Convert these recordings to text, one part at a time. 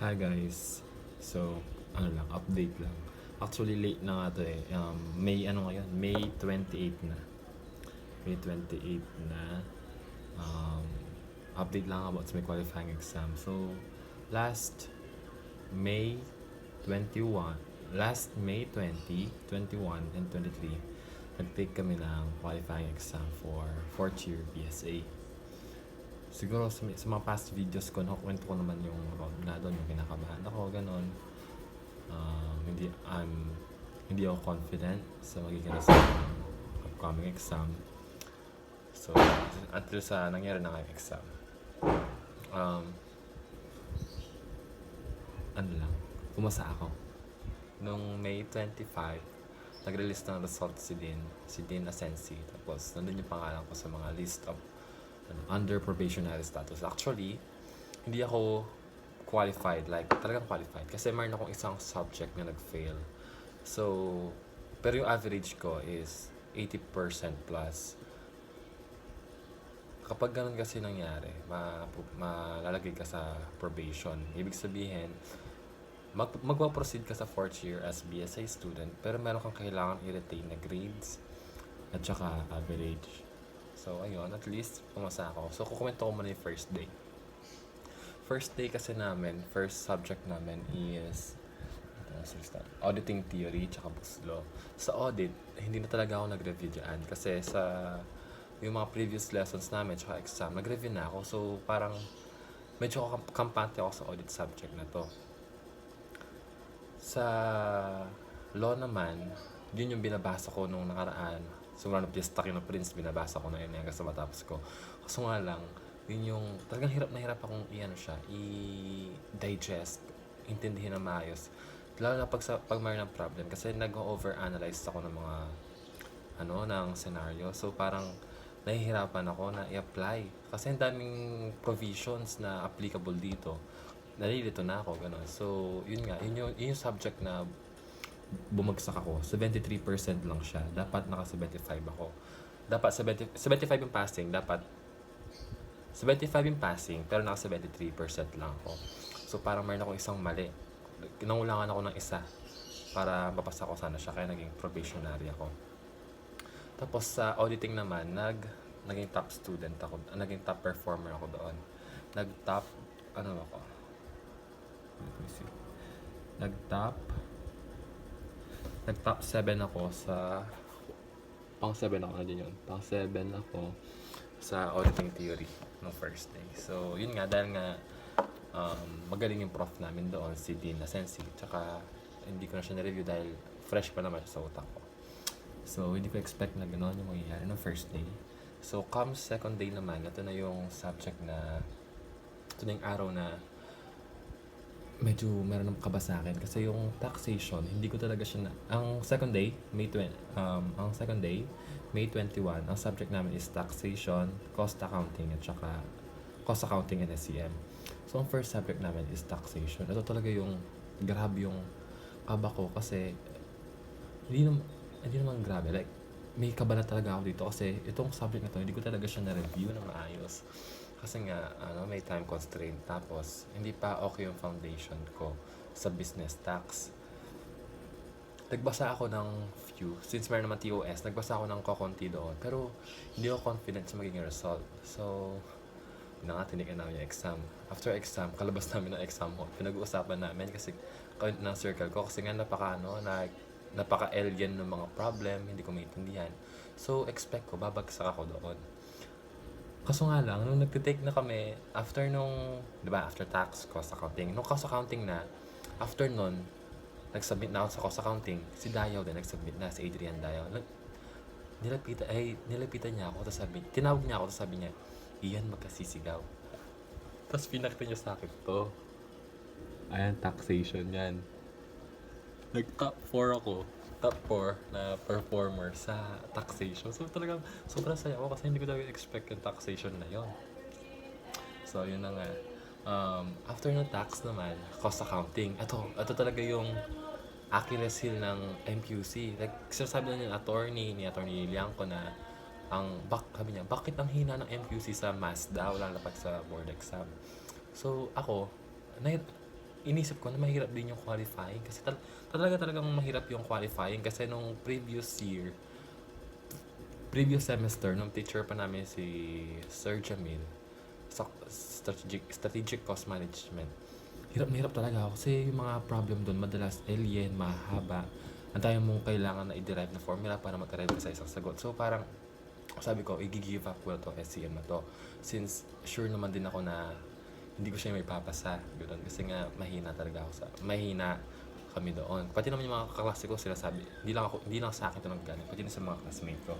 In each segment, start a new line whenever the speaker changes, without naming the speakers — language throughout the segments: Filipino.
Hi guys. So, update lang. Actually late na nga to eh. May 28 na. May 28 na. Um, Update lang about sa may qualifying exam. So, last May 21, last May 20, 21, and 23, nag-take kami ng qualifying exam for 4th year BSA. Siguro sa mga past videos ko, nakukwento ko naman yung about na doon, yung kinakabahan ako, ganon. Hindi ako confident sa magiging result ng upcoming exam. So, until sa nangyari na ng exam. Pumasa ako. Nung May 25, nag-release ng result si Dean Asensi. Tapos, nandun yung pangalan ko sa mga list of under probationary status. Actually, hindi ako qualified, like talagang qualified. Kasi mayroon akong isang subject na nag-fail. So, pero yung average ko is 80% plus. Kapag ganun kasi nangyari, malalagay ka sa probation. Ibig sabihin, magpa-proceed ka sa 4th year as BSA student, pero meron kang kailangan i-retain na grades at saka average. So, ayun, at least pumasa ako. So, kukomento ko muna yung first day. First day kasi namin, first subject namin is auditing theory tsaka books law. Sa audit, hindi na talaga ako nag-review dyan kasi sa yung mga previous lessons namin tsaka exam, nag-review na ako. So, parang medyo kampante ako sa audit subject na to. Sa law naman, yun yung binabasa ko nung nakaraan. So, one of the Stuck in a Prince, binabasa ko na yun hanggang sa matapos ko. Kaso nga lang, yun yung talagang hirap na hirap akong i-digest, intindihin na maayos. Lalo na pag mayroon ng problem kasi nag-overanalyze ako ng mga ng scenario. So, parang nahihirapan ako na i-apply. Kasi ang daming provisions na applicable dito. Nalilito na ako, gano'n. So, yun yung subject na bumagsak ako. 73% lang siya. Dapat naka 75 ako. Dapat 75 yung passing. Dapat 75 yung passing, pero naka 73% lang ako. So, parang mayroon akong isang mali. Kinangulangan ako ng isa para mapasa ko sana siya. Kaya naging probationary ako. Tapos sa auditing naman, naging top student ako. Naging top performer ako doon. Nag-top 7 ako sa pang 7 ako na din yun. Pang 7 ako sa auditing theory no first day. So, yun nga, dahil nga magaling yung prof namin doon, si Dean Asensi. Tsaka, hindi ko na siya na-review dahil fresh pa naman siya sa utak ko. So, hindi ko expect na gano'n yung mangyayari no first day. So, come second day naman, ito na yung subject na, ito na yung araw na medyo meron ng kaba sa akin kasi yung taxation, hindi ko talaga siya ang second day, May 21, ang subject namin is taxation, cost accounting, at saka cost accounting and SCM. So, ang first subject namin is taxation. Ito talaga yung grabe yung kaba ko kasi hindi naman grabe. Like, may kaba na talaga ako dito kasi itong subject na to, hindi ko talaga siya na-review na maayos. Kasi nga, may time constraint. Tapos, hindi pa okay yung foundation ko sa business tax. Nagbasa ako ng few. Since meron naman TOS, nagbasa ako ng kokonti doon. Pero, hindi ako confident sa magiging result. So, tinigan namin yung exam. After exam, kalabas namin ng exam hall. Pinag-uusapan namin kasi ng circle ko. Kasi nga napaka-alien ng mga problem. Hindi ko maintindihan. So, expect ko, babagsak ako doon. Kaso nga lang, nung nagtitake na kami, after after tax, cost accounting, nung cost accounting na, after nun, nag-submit na ako sa cost accounting, si Dayaw din nag-submit na, si Adrian Dayaw. Nilapitan niya ako, tinawag niya ako, tapos sabi niya, Ian, magkasisigaw. Tapos pinakita niya sa akin to. Ayan, taxation yan. Nag-top 4 ako. Top 4 na performer sa taxation. So, talagang sobrang saya ako kasi hindi ko talaga expect yung taxation na yon. So, yun na nga. After ng tax naman, cost accounting. Ito talaga yung Achilles heel ng MQC. Like, sinasabi na ni Attorney Liangco na sabi niya, bakit ang hina ng MQC sa math daw, lalo pa sa board exam? So, ako, inisip ko na mahirap din yung qualifying kasi talagang mahirap yung qualifying kasi nung previous semester nung teacher pa namin si Sir Jamil sa strategic cost management. Hirap na hirap talaga ako kasi yung mga problem doon madalas alien, mahaba. Ang tayo mong kailangan na i-derive na formula para mag-arrive ka sa isang sagot. So parang sabi ko, i-give up ko to SCM na to. Since sure naman din ako na hindi ko siya may papasa. Ganun. Kasi nga mahina talaga ako mahina kami doon. Pati naman yung mga kaklase ko sila sabi, hindi lang sa akin ito naggaling, pati na sa mga classmate ko.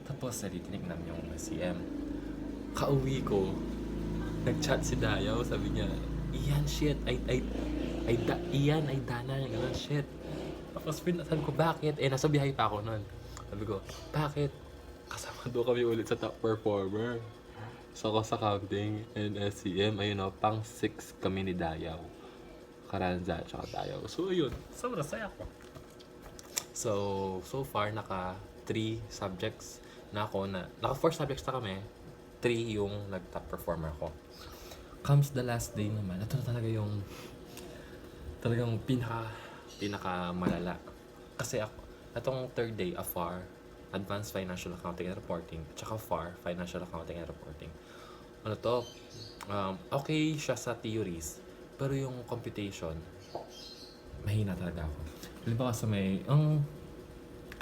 Tapos, tinignan yung SCM. Kauwi ko, nag-chat si Dayaw, sabi niya, Ian, shit, Ian, ay Dana, gano'n, shit. Tapos, sabi ko, bakit? Nasa biyahe pa ako nun. Sabi ko, bakit? Kasama doon kami ulit sa top performer. So, ako sa counting and SCM, ayun o, pang 6 kami ni Dayaw. Karanza at saka Dayaw. So, ayun, sobrang saya ko. So far, naka 3 subjects na ako naka 4 subjects na kami, 3 yung nag-top performer ko. Comes the last day naman, ito na talaga yung talagang pinaka malala. Kasi ako, itong third day, AFAR, Advanced Financial Accounting and Reporting, at saka FAR, Financial Accounting and Reporting. Ano to, okay siya sa theories, pero yung computation, mahina talaga ako. Halimbawa sa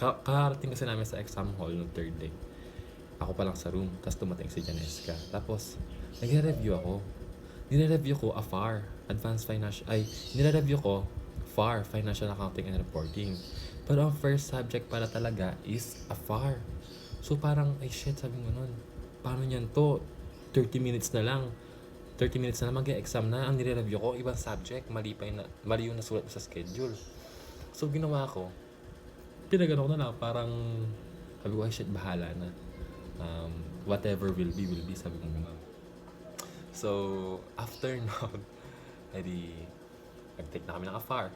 kakarating kasi namin sa exam hall no third day. Ako pa lang sa room, tapos dumating si Janeska. Tapos, nagre-review ako. Nire-review ko AFAR, nire-review ko FAR, Financial Accounting and Reporting. Pero ang first subject para talaga is AFAR. So parang, ay shit, sabi mo nun, paano yan to? 30 minutes na lang mag-exam na. Ang nire-review ko, ibang subject, mali yung nasulat sa schedule. So ginawa ko, pinagano ko na lang, parang sabi ko, ay shit, bahala na. Whatever will be, sabi ko naman. So, after nun, nag-take na kami ng AFAR.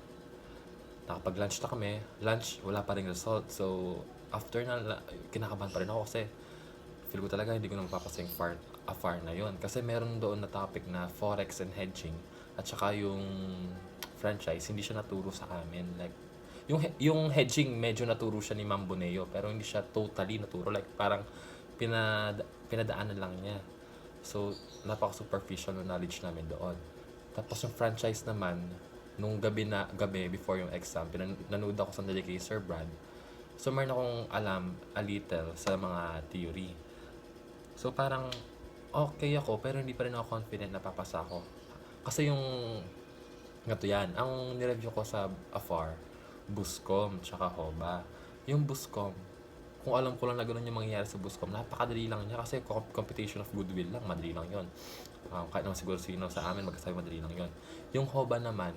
Nakapag-lunch na kami. Lunch, wala pa rin result. So, after na, kinakabahan pa rin ako kasi feel ko talaga hindi ko na mapapasa yung AFAR na yon. Kasi meron doon na topic na forex and hedging at saka yung franchise, hindi siya naturo sa amin. Like, yung hedging, medyo naturo siya ni Ma'am Boneo, pero hindi siya totally naturo. Like, parang pinadaanan lang niya. So, napaka-superficial ng knowledge namin doon. Tapos yung franchise naman, nung gabi before yung exam, nanood ako sandali kay Sir Brad. So, meron akong alam a little sa mga theory. So, parang okay ako, pero hindi pa rin ako confident na papasa ako. Kasi yung yan, ang nireview ko sa AFAR, Buscom, tsaka HOBA. Yung Buscom, kung alam ko lang na gano'n yung mangyayari sa Buscom, napakadali lang niya kasi competition of goodwill lang, madali lang yon. Kahit naman siguro sino sa amin magkasabi madali lang yon. Yung HOBA naman,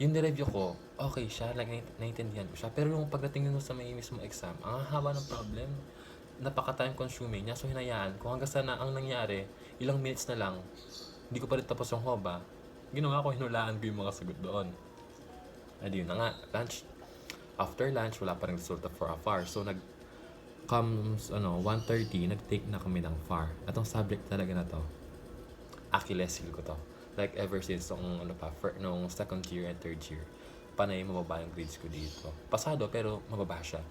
yung nireview ko, okay siya, like, naiintindihan ko siya. Pero yung pagdating nyo sa may mismo exam, ang haba ng problem, napaka-time consuming niya. So hinayaan ko hanggang sana ang nangyari, ilang minutes na lang, hindi ko pa rin tapos yung HOBA, ginawa ko, hinulaan ko yung mga sagot doon. Yun na nga, lunch. After lunch, wala pa rin resulta for AFAR. So comes 1:30, nag-take na kami ng FAR. Atong subject talaga na to, Achilles heel ko to. Like ever since nung second year and third year, panay mababa yung grades ko dito. Pasado pero mababa siya.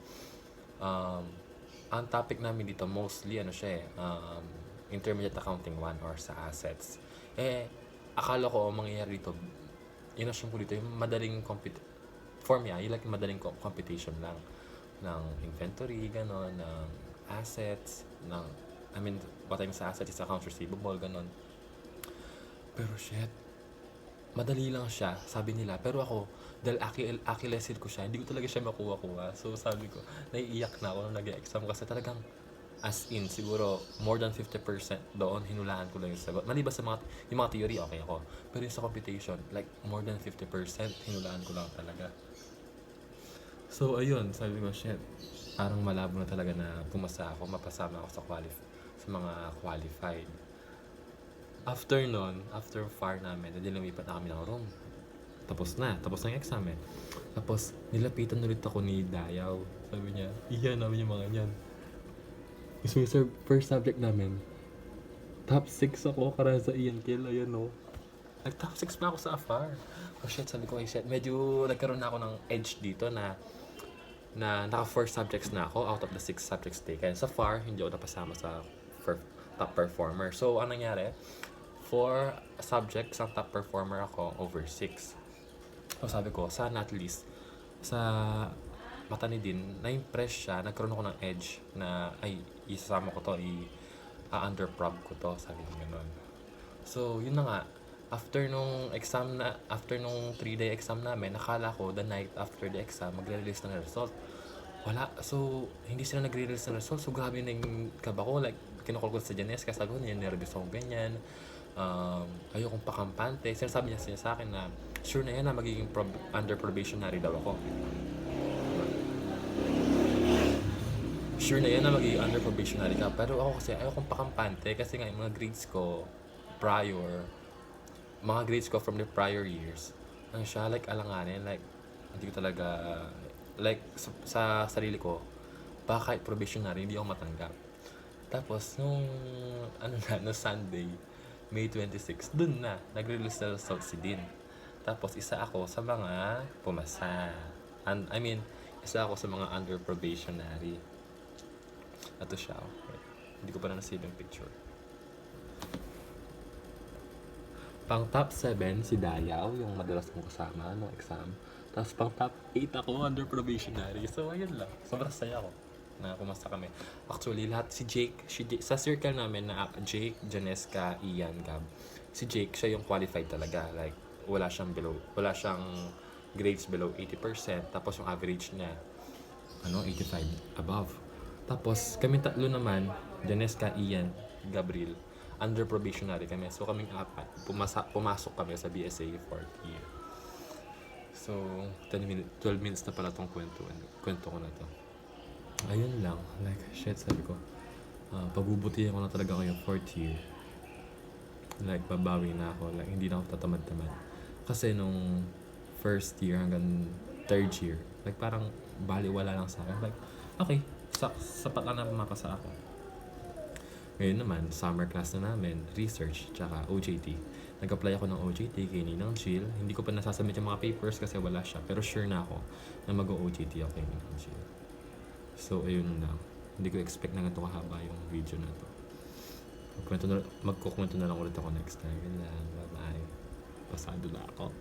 Ang topic namin dito mostly intermediate accounting 1 or sa assets. Akala ko mangyayari dito, inassume ko dito yung madaling for me, like madaling computation lang ng inventory, gano'n, ng assets, what I mean sa assets is accounts receivable, gano'n. Pero shit, madali lang siya, sabi nila. Pero ako, dahil Achilles heel ko siya, hindi ko talaga siya makuha-kuha. So sabi ko, naiiyak na ako nung nag-exam kasi talagang as in, siguro more than 50% doon, hinulaan ko lang yung sagot. Maliban sa yung mga theory, okay ako. Pero yung sa computation, like more than 50%, hinulaan ko lang talaga. So, ayun, sabi ko, shit, parang malabo na talaga na mapasama ako sa mga qualified. After FAR namin, lumipat na kami ng room. Tapos na yung exam eh. Tapos, nilapitan ulit ako ni Dayaw. Sabi niya, iyan namin yung mga yan. So, first subject namin, top 6 ako, Karanza Ian Kill, ayan o. Nag-top 6 pa ako sa afar. Oh shit, sabi ko, shit. Medyo nagkaroon na ako ng edge dito na naka 4 subjects na ako out of the 6 subjects taken. Sa FAR, hindi ako napasama sa top performer. So, anong nangyari? 4 subjects ang top performer ako over 6. So, sabi ko, sana at least sa mata ni Din, na-impress siya, nagkaroon ako ng edge na, ay, isasama ko to, under-prob ko to, sabi ko gano'n. So, yun na nga, after nung 3-day exam namin, nakala ko the night after the exam, magre-release na ng result. Wala. So, hindi sila nagre-release ng result. So, grabe na yung kaba ko. Like, kinukul ko sa Janes, kasi sabi ko, nervous ako ganyan. Ayokong pakampante. Sinasabi niya sa akin na, sure na yan na magiging under probationary daw ako. Sure na yan na magiging under probationary ka. Pero ako kasi, ayokong pakampante kasi nga yung mga grades ko from the prior years, ano siya, like, alanganin, like, hindi ko talaga, like, sa sarili ko, baka kahit probationary, hindi ako matanggap. Tapos, nung Sunday, May 26, dun na, nag-release na result si Dean. Tapos, isa ako sa mga pumasa. Isa ako sa mga under probationary. Ito siya, okay. Hindi ko pa na-save yung picture. Pang top 7, si Dayaw, yung madalas kong kasama no exam. Tapos pang top 8 ako, under probationary. So, ayun lang. Sobrang saya ako na pumasa kami. Actually, lahat si Jake, sa circle namin na Jake, Janeska, Ian, Gab. Si Jake, siya yung qualified talaga. Like, wala siyang grades below 80%. Tapos yung average niya, 85 above. Tapos, kami tatlo naman, Janeska, Ian, Gabriel, under probationary kami. So, kaming apat, pumasok kami sa BSA 4th year. So, 12 minutes na pala tong kwento ko na to. Ayun lang. Like, shit, sabi ko. Pagbubutihan ko na talaga yung 4th year. Like, babawi na ako. Like, hindi na ako tatamad-tamad. Kasi nung first year hanggang 3rd year, like, parang baliwala lang sa akin. Like, okay, sapat lang na pumaka sa akin. Ngayon naman, summer class na namin, research, tsaka OJT. Nag-apply ako ng OJT kay Ninang Chill. Hindi ko pa nasasubmit yung mga papers kasi wala siya. Pero sure na ako na mag-OJT ako kay Ninang Chill. So, ayun lang. Hindi ko expect na ganito kahaba yung video na to. Magkukwento na lang ulit ako next time. Yun lang. Bye-bye. Pasado na ako.